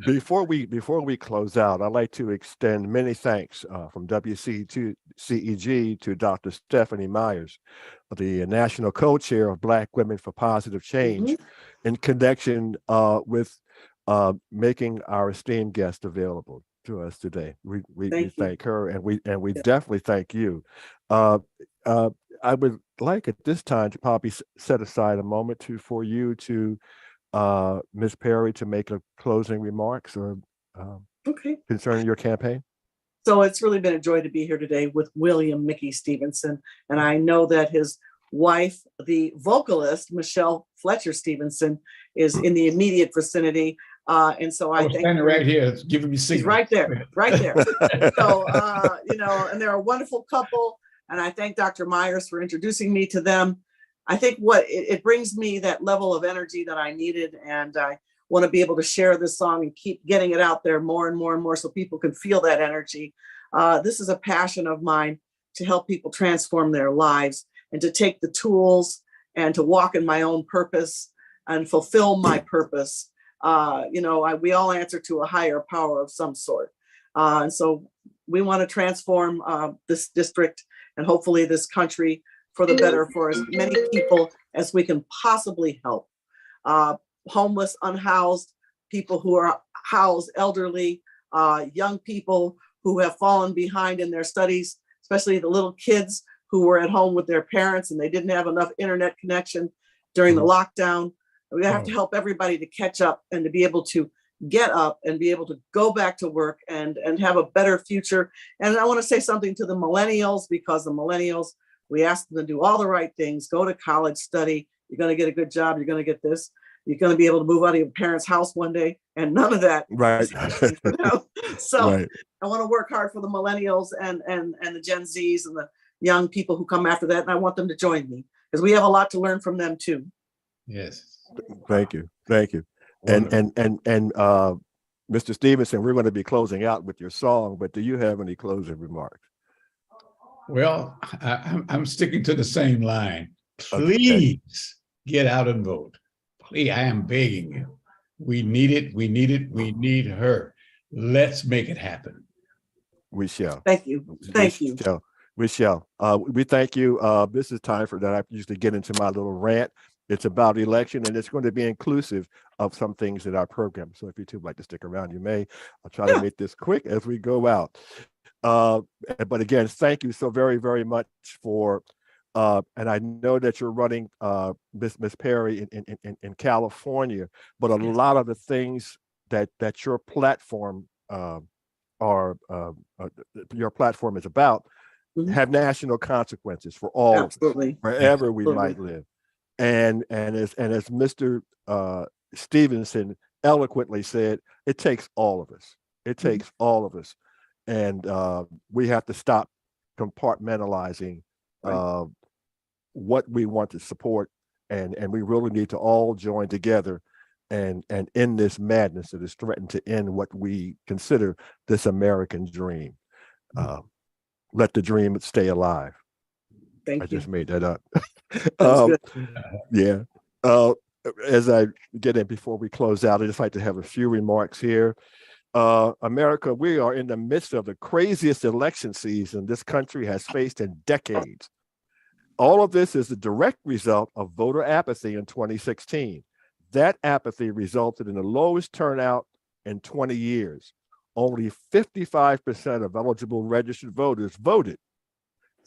Before we close out, I'd like to extend many thanks from WCEG to Dr. Stephanie Myers, the national co-chair of Black Women for Positive Change, in connection with making our esteemed guest available to us today. We thank her, and we definitely thank you. I would like at this time to probably set aside a moment for you to Ms. Perry to make a closing remarks or concerning your campaign. So it's really been a joy to be here today with William Mickey Stevenson. And I know that his wife, the vocalist, Michelle Fletcher Stevenson, is in the immediate vicinity. And so I think standing right here, it's giving me signals. He's right there, right there. So, and they're a wonderful couple. And I thank Dr. Myers for introducing me to them. I think it brings me that level of energy that I needed. And I want to be able to share this song and keep getting it out there more and more and more so people can feel that energy. This is a passion of mine to help people transform their lives and to take the tools and to walk in my own purpose and fulfill my purpose. We all answer to a higher power of some sort. And so we want to transform this district and hopefully this country for the better for as many people as we can possibly help. Homeless, unhoused, people who are housed, elderly, young people who have fallen behind in their studies, especially the little kids who were at home with their parents and they didn't have enough internet connection during the lockdown. We have to help everybody to catch up and to be able to get up and be able to go back to work and have a better future. And I want to say something to the millennials, because the millennials, we ask them to do all the right things, go to college, study, you're going to get a good job, you're going to get this, you're going to be able to move out of your parents' house one day, and none of that. Right. So right. I want to work hard for the millennials and the Gen Zs and the young people who come after that. And I want them to join me because we have a lot to learn from them too. Yes. Thank you. Thank you. Wonderful. And Mr. Stevenson, we're going to be closing out with your song, but do you have any closing remarks? Well, I'm sticking to the same line. Please get out and vote. Please, I am begging you. We need it. We need it. We need her. Let's make it happen. We shall. Thank you. Thank you. We shall. We thank you. This is time for that. I usually get into my little rant. It's about election, and it's going to be inclusive of some things in our program. So if you two would like to stick around, you may. I'll try to make this quick as we go out. But again, thank you so very, very much for, and I know that you're running Miss Perry in California, but a lot of the things that your platform your platform is about have national consequences for all of us, wherever we might live. And as Mr. Stevenson eloquently said, it takes all of us. It takes all of us. And we have to stop compartmentalizing what we want to support. And we really need to all join together and end this madness that is threatened to end what we consider this American dream. Let the dream stay alive. Thank you. I just made that up. Yeah. As I get in before we close out, I just like to have a few remarks here. America, we are in the midst of the craziest election season this country has faced in decades. All of this is the direct result of voter apathy in 2016. That apathy resulted in the lowest turnout in 20 years. Only 55% of eligible registered voters voted.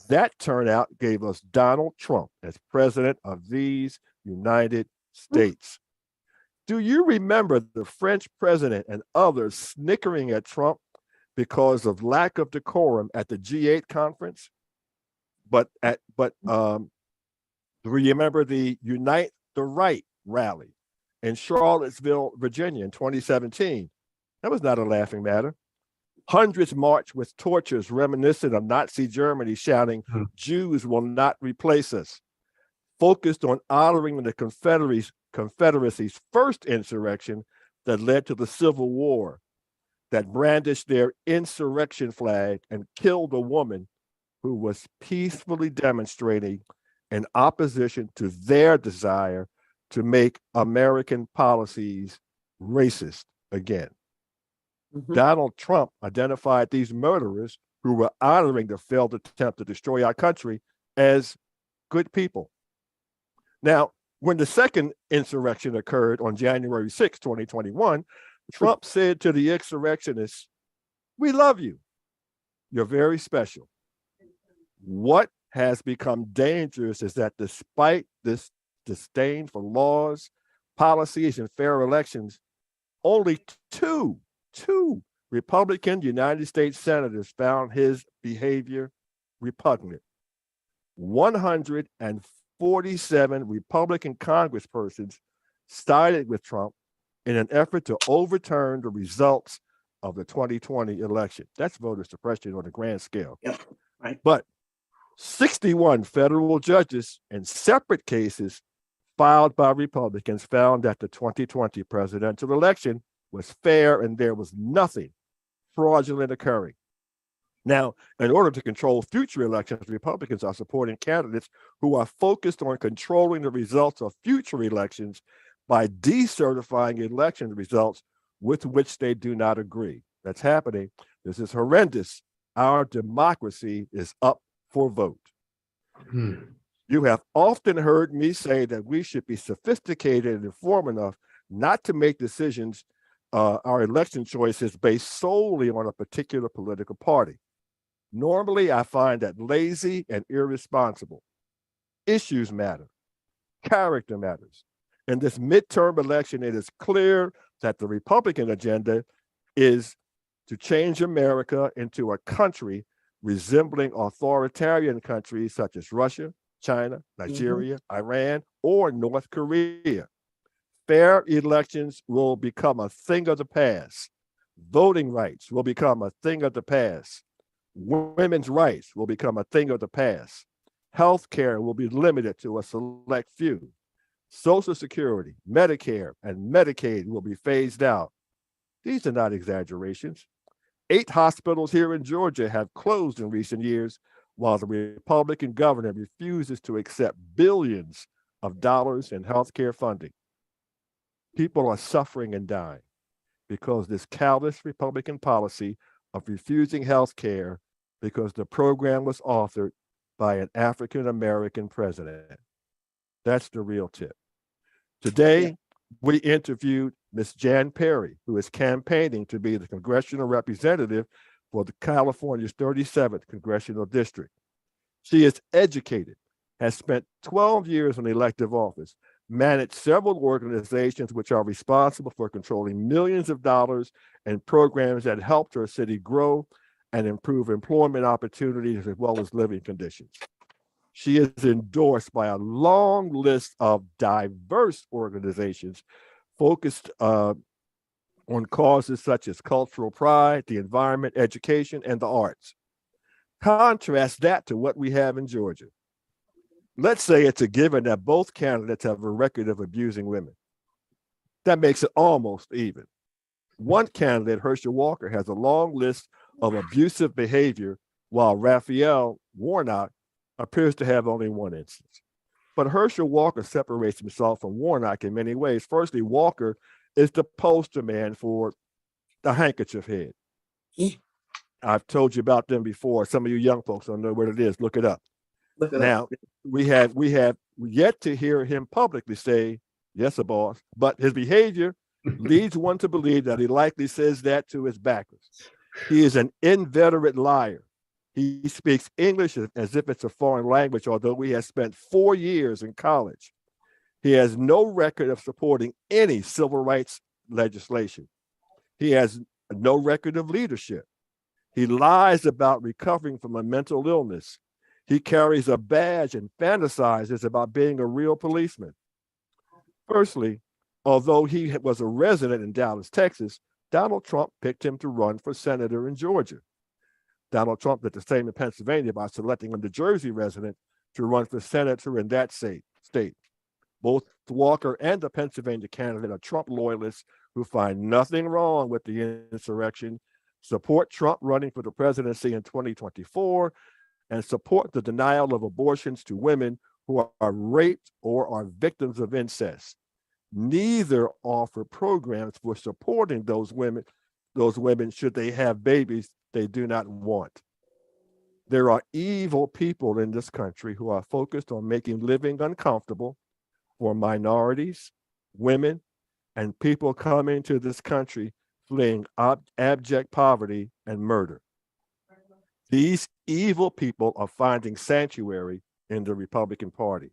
That turnout gave us Donald Trump as president of these United States. Do you remember the French president and others snickering at Trump because of lack of decorum at the G8 conference? But do you remember the Unite the Right rally in Charlottesville, Virginia in 2017? That was not a laughing matter. Hundreds marched with torches reminiscent of Nazi Germany, shouting, "Jews will not replace us," focused on honoring the Confederacy's first insurrection that led to the Civil War, that brandished their insurrection flag and killed a woman who was peacefully demonstrating in opposition to their desire to make American policies racist again. Donald Trump identified these murderers who were honoring the failed attempt to destroy our country as good people. Now, when the second insurrection occurred on January 6, 2021, Trump said to the insurrectionists, "We love you. You're very special." What has become dangerous is that despite this disdain for laws, policies, and fair elections, only two Republican United States senators found his behavior repugnant. 147 Republican congresspersons sided with Trump in an effort to overturn the results of the 2020 election. That's voter suppression on a grand scale. Yep. Right. But 61 federal judges in separate cases filed by Republicans found that the 2020 presidential election was fair and there was nothing fraudulent occurring. Now, in order to control future elections, Republicans are supporting candidates who are focused on controlling the results of future elections by decertifying election results with which they do not agree. That's happening. This is horrendous. Our democracy is up for vote. You have often heard me say that we should be sophisticated and informed enough not to make decisions, our election choices based solely on a particular political party. Normally, I find that lazy and irresponsible. Issues matter. Character matters. In this midterm election, it is clear that the Republican agenda is to change America into a country resembling authoritarian countries such as Russia, China, Nigeria, Iran, or North Korea. Fair elections will become a thing of the past. Voting rights will become a thing of the past. Women's rights will become a thing of the past. Healthcare will be limited to a select few. Social Security, Medicare, and Medicaid will be phased out. These are not exaggerations. 8 hospitals here in Georgia have closed in recent years, while the Republican governor refuses to accept billions of dollars in healthcare funding. People are suffering and dying because this callous Republican policy of refusing health care because the program was authored by an African-American president. That's the real tip. Today, we interviewed Ms. Jan Perry, who is campaigning to be the congressional representative for the California's 37th Congressional District. She is educated, has spent 12 years in elective office, managed several organizations which are responsible for controlling millions of dollars and programs that helped her city grow and improve employment opportunities as well as living conditions. She is endorsed by a long list of diverse organizations focused on causes such as cultural pride, the environment, education, and the arts. Contrast that to what we have in Georgia. Let's say it's a given that both candidates have a record of abusing women. That makes it almost even. One candidate, Herschel Walker, has a long list of abusive behavior, while Raphael Warnock appears to have only one instance. But Herschel Walker separates himself from Warnock in many ways. Firstly, Walker is the poster man for the handkerchief head. I've told you about them before. Some of you young folks don't know what it is. Look it up. Now, we have yet to hear him publicly say, "Yes, a boss," but his behavior leads one to believe that he likely says that to his backers. He is an inveterate liar. He speaks English as if it's a foreign language, although he has spent 4 years in college. He has no record of supporting any civil rights legislation. He has no record of leadership. He lies about recovering from a mental illness. He carries a badge and fantasizes about being a real policeman. Firstly, although he was a resident in Dallas, Texas, Donald Trump picked him to run for senator in Georgia. Donald Trump did the same in Pennsylvania by selecting a New Jersey resident to run for senator in that state. Both Walker and the Pennsylvania candidate are Trump loyalists who find nothing wrong with the insurrection, support Trump running for the presidency in 2024, and support the denial of abortions to women who are raped or are victims of incest. Neither offer programs for supporting those women should they have babies they do not want. There are evil people in this country who are focused on making living uncomfortable for minorities, women, and people coming to this country fleeing abject poverty and murder. These evil people are finding sanctuary in the Republican Party.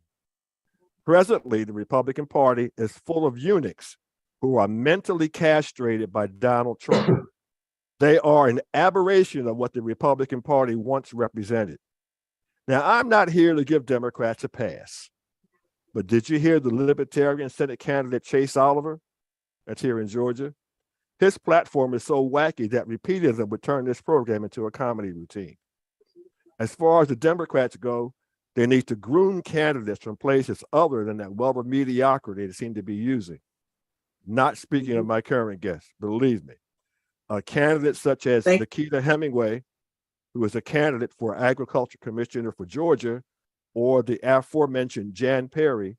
Presently, the Republican Party is full of eunuchs who are mentally castrated by Donald Trump. They are an aberration of what the Republican Party once represented. Now, I'm not here to give Democrats a pass, but did you hear the Libertarian Senate candidate Chase Oliver? That's here in Georgia. His platform is so wacky that repeating them would turn this program into a comedy routine. As far as the Democrats go, they need to groom candidates from places other than that well of mediocrity they seem to be using. Not speaking of my current guest, believe me. A candidate such as Nikita Hemingway, who is a candidate for Agriculture Commissioner for Georgia, or the aforementioned Jan Perry,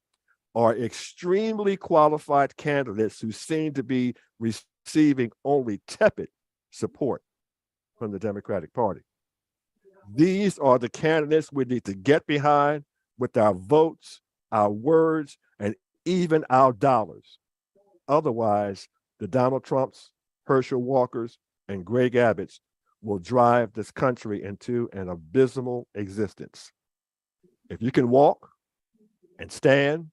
are extremely qualified candidates who seem to be receiving only tepid support from the Democratic Party. These are the candidates we need to get behind with our votes, our words, and even our dollars. Otherwise, the Donald Trumps, Herschel Walkers, and Greg Abbotts will drive this country into an abysmal existence. If you can walk and stand,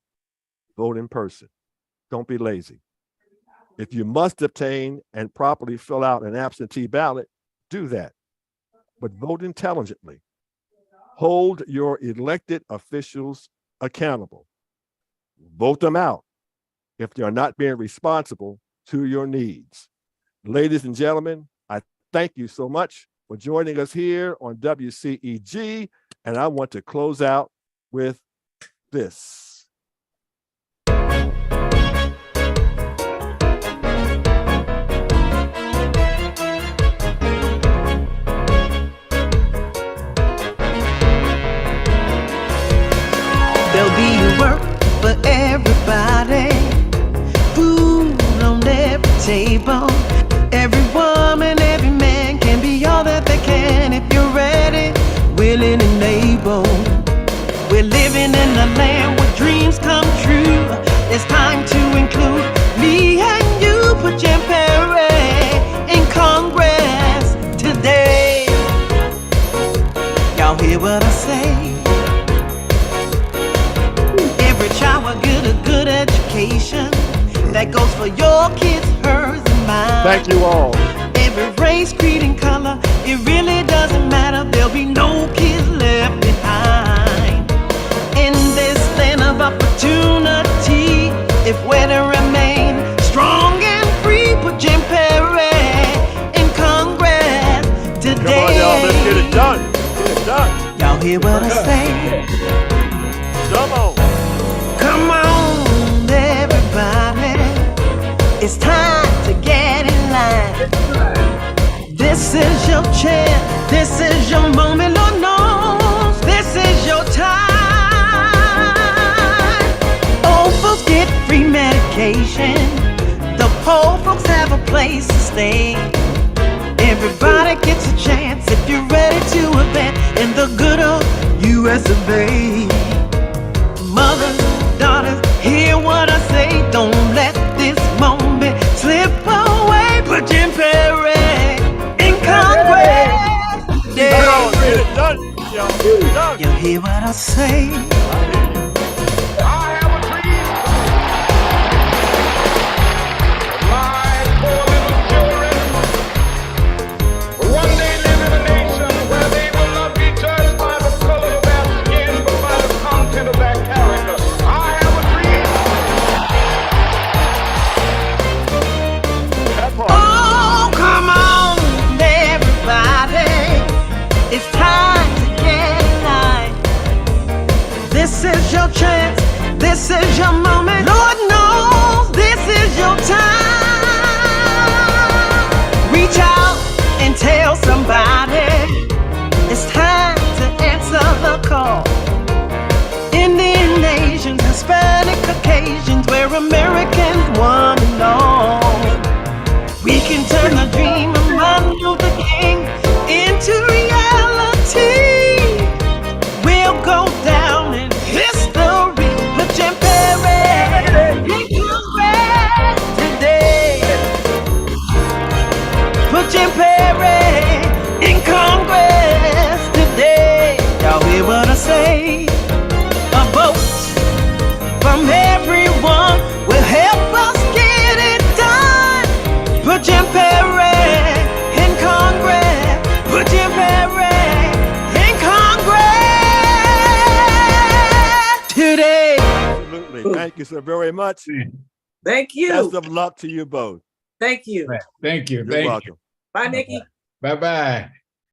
vote in person. Don't be lazy. If you must obtain and properly fill out an absentee ballot, do that. But vote intelligently. Hold your elected officials accountable. Vote them out if they're not being responsible to your needs. Ladies and gentlemen, I thank you so much for joining us here on WCEG, and I want to close out with this. There'll be work for everybody, food on every table. Every woman, every man can be all that they can if you're ready, willing and able. We're living in a land where dreams come true. It's time to include me and you. Put Jan Perry in Congress today. Y'all hear what I say? Every child will get a good education. That goes for your kids, hers, and mine. Thank you all. Every race, creed, and color, it really doesn't matter. There'll be no kids left behind. In this land of opportunity, if we're to remain strong and free, put Jan Perry in Congress today. Come on, y'all, let's get it done. Get it done. Y'all hear what I say? Come on. Come on, everybody. It's time to get in line. This is your chance. This is your moment. Lord knows this is your time. Old folks get free medication. The poor folks have a place to stay. Everybody gets a chance if you're ready to event in the good old US of A. Mothers, daughters, hear what I say. Don't let this moment slip away. Put Jan Perry in Congress. Yeah. Come on, get it done. Y'all get it done. You hear what I say? This is your chance, this is your moment. Lord knows this is your time. Reach out and tell somebody it's time to answer occasions where Americans want to know. We can turn the dream of Martin Luther King into reality. We'll go down in history. Put Jim Perry in Congress today. Put Jim Perry in Congress today. Y'all hear what I say? A vote from everyone will help us get it done. Put Jim Perry in Congress. Put Jim Perry in Congress today. Absolutely. Thank you so very much. Thank you. Best of luck to you both. Thank you. Thank you. You're welcome. Bye, Nikki. Bye-bye.